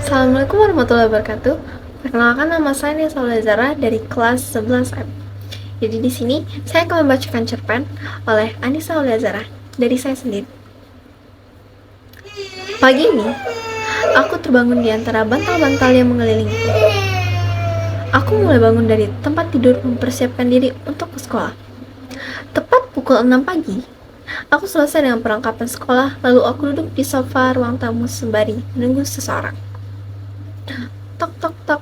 Assalamualaikum warahmatullahi wabarakatuh. Perkenalkan, nama saya Nisa Zara dari kelas 11M. Jadi di sini saya akan membacakan cerpen oleh Anissa Zara dari saya sendiri. Pagi ini, aku terbangun di antara bantal-bantal yang mengelilingiku. Aku mulai bangun dari tempat tidur mempersiapkan diri untuk ke sekolah. Tepat pukul 6 pagi, aku selesai dengan perlengkapan sekolah, lalu aku duduk di sofa ruang tamu sembari menunggu seseorang. Tok tok tok.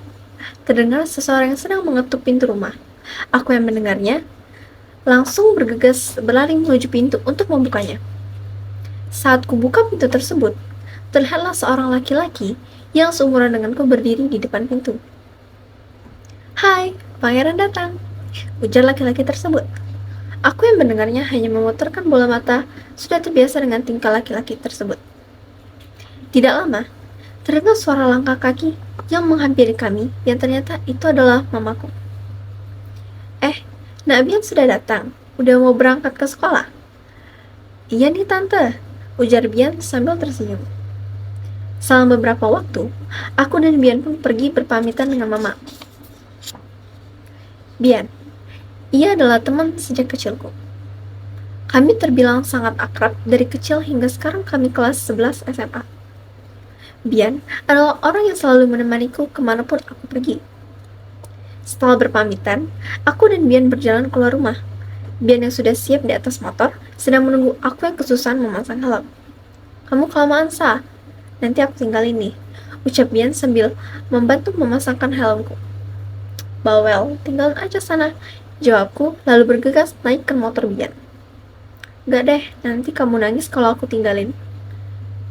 Terdengar seseorang yang sedang mengetuk pintu rumah. Aku yang mendengarnya langsung bergegas berlari menuju pintu untuk membukanya. Saat kubuka pintu tersebut, terlihatlah seorang laki-laki yang seumuran denganku berdiri di depan pintu. "Hai, pangeran datang," ujar laki-laki tersebut. Aku yang mendengarnya hanya memutarkan bola mata, sudah terbiasa dengan tingkah laki-laki tersebut. Tidak lama, terdengar suara langkah kaki yang menghampiri kami, yang ternyata itu adalah mamaku. Nak Bian sudah datang. Udah mau berangkat ke sekolah?" "Iya nih tante," ujar Bian sambil tersenyum. Selama beberapa waktu, aku dan Bian pun pergi berpamitan dengan mama. Bian, ia adalah teman sejak kecilku. Kami terbilang sangat akrab dari kecil hingga sekarang kami kelas 11 SMA. Bian adalah orang yang selalu menemaniku kemanapun aku pergi. Setelah berpamitan, aku dan Bian berjalan keluar rumah. Bian yang sudah siap di atas motor sedang menunggu aku yang kesusahan memasang helm. "Kamu kelamaan, Sa. Nanti aku tinggalin nih," ucap Bian sambil membantu memasangkan helmku. "Bawel, tinggalin aja sana," jawabku lalu bergegas naik ke motor Bian. "Gak deh, nanti kamu nangis kalau aku tinggalin,"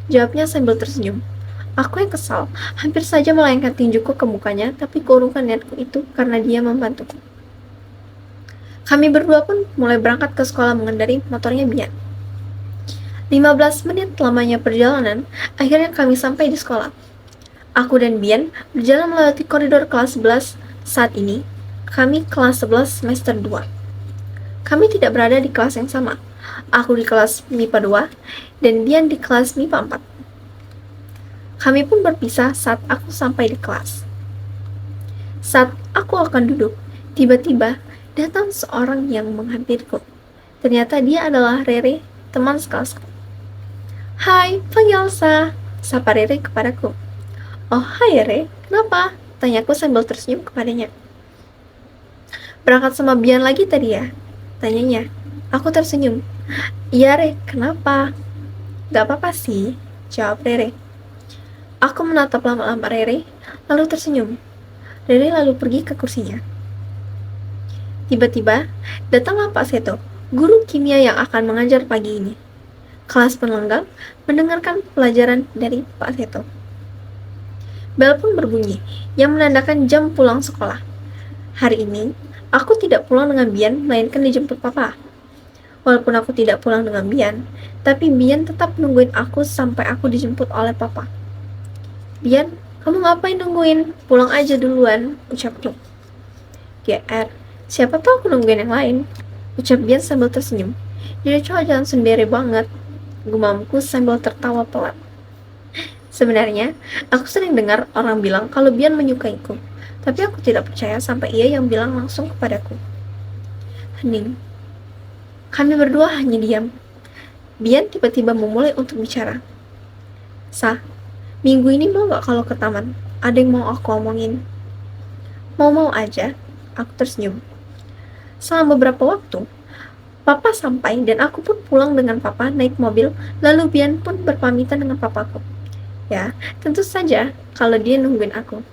jawabnya sambil tersenyum. Aku yang kesal, hampir saja melayangkan tinjuku ke mukanya, tapi kuurungkan niatku itu karena dia membantuku. Kami berdua pun mulai berangkat ke sekolah mengendarai motornya Bian. 15 menit lamanya perjalanan, akhirnya kami sampai di sekolah. Aku dan Bian berjalan melewati koridor kelas 11. Saat ini, kami kelas 11 semester 2. Kami tidak berada di kelas yang sama. Aku di kelas MIPA 2 dan Bian di kelas MIPA 4. Kami pun berpisah saat aku sampai di kelas. Saat aku akan duduk, tiba-tiba datang seorang yang menghampiriku. Ternyata dia adalah Rere, teman sekelasku. "Hai, panggil Elsa," sapa Rere kepadaku. "Oh, hai Rere, kenapa?" tanyaku sambil tersenyum kepadanya. "Berangkat sama Bian lagi tadi ya?" tanyanya. Aku tersenyum. "Iya Re, kenapa?" "Gak apa-apa sih," jawab Rere. Aku menatap lama-lama Rere, lalu tersenyum. Rere lalu pergi ke kursinya. Tiba-tiba, datanglah Pak Seto, guru kimia yang akan mengajar pagi ini. Kelas penlenggang mendengarkan pelajaran dari Pak Seto. Bel pun berbunyi, yang menandakan jam pulang sekolah. Hari ini, aku tidak pulang dengan Bian, melainkan dijemput Papa. Walaupun aku tidak pulang dengan Bian, tapi Bian tetap nungguin aku sampai aku dijemput oleh Papa. "Bian, kamu ngapain nungguin? Pulang aja duluan," ucapku. "GR, siapa tahu aku nungguin yang lain," ucap Bian sambil tersenyum. "Jadi cowok jangan sendiri banget," gumamku sambil tertawa pelan. Sebenarnya, aku sering dengar orang bilang kalau Bian menyukaiku, tapi aku tidak percaya sampai ia yang bilang langsung kepadaku. Hening. Kami berdua hanya diam. Bian tiba-tiba memulai untuk bicara. "Sa, minggu ini mau gak kalau ke taman? Ada yang mau aku omongin." "Mau-mau aja," aku tersenyum. Selama beberapa waktu, Papa sampai dan aku pun pulang dengan Papa naik mobil, lalu Bian pun berpamitan dengan papaku. Ya, tentu saja kalau dia nungguin aku.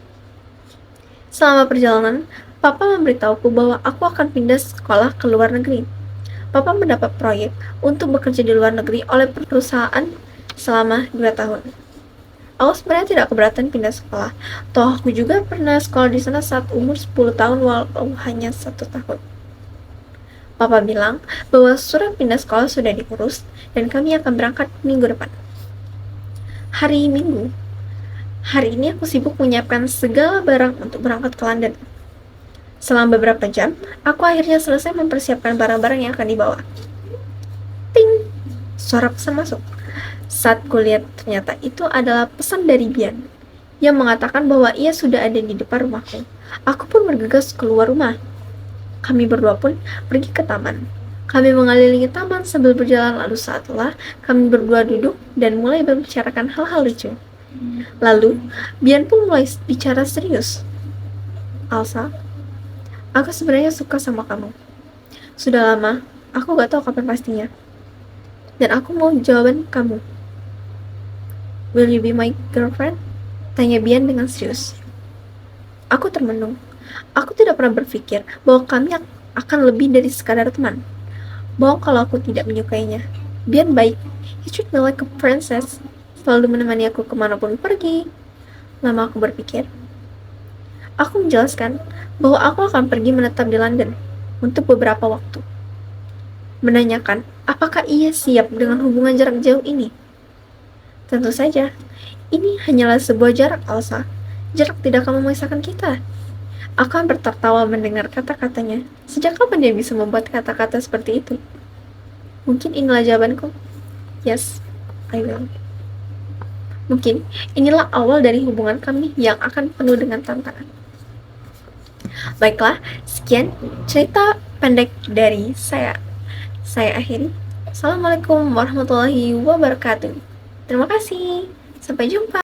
Selama perjalanan, Papa memberitahuku bahwa aku akan pindah sekolah ke luar negeri. Papa mendapat proyek untuk bekerja di luar negeri oleh perusahaan selama 2 tahun. Aku sebenarnya tidak keberatan pindah sekolah. Toh aku juga pernah sekolah di sana saat umur 10 tahun walau hanya 1 tahun. Papa bilang bahwa surat pindah sekolah sudah diurus dan kami akan berangkat minggu depan. Hari Minggu. Hari ini aku sibuk menyiapkan segala barang untuk berangkat ke London. Selama beberapa jam, aku akhirnya selesai mempersiapkan barang-barang yang akan dibawa. Ting! Suara pesan masuk. Saat kulihat ternyata itu adalah pesan dari Bian. yang mengatakan bahwa ia sudah ada di depan rumahku. Aku pun bergegas keluar rumah. Kami berdua pun pergi ke taman. Kami mengelilingi taman sambil berjalan, lalu setelah kami berdua duduk dan mulai membicarakan hal-hal lucu. Lalu, Bian pun mulai bicara serius. Elsa, aku sebenarnya suka sama kamu. Sudah lama, aku gak tahu kapan pastinya. Dan aku mau jawaban kamu. Will you be my girlfriend? Tanya Bian dengan serius. Aku termenung. Aku tidak pernah berpikir bahwa kami akan lebih dari sekadar teman. Bahwa kalau aku tidak menyukainya. Bian baik. He treat me like a princess. Selalu menemani aku kemanapun pergi. Lama aku berpikir. Aku menjelaskan bahwa aku akan pergi menetap di London untuk beberapa waktu. Menanyakan apakah ia siap dengan hubungan jarak jauh ini. Tentu saja, ini hanyalah sebuah jarak, Elsa. Jarak tidak akan memisahkan kita. Aku hampir tertawa mendengar kata-katanya. Sejak kapan dia bisa membuat kata-kata seperti itu? Mungkin inilah jawabanku. Yes, I will. Mungkin inilah awal dari hubungan kami yang akan penuh dengan tantangan. Baiklah, sekian cerita pendek dari saya. Saya akhiri. Assalamualaikum warahmatullahi wabarakatuh. Terima kasih. Sampai jumpa.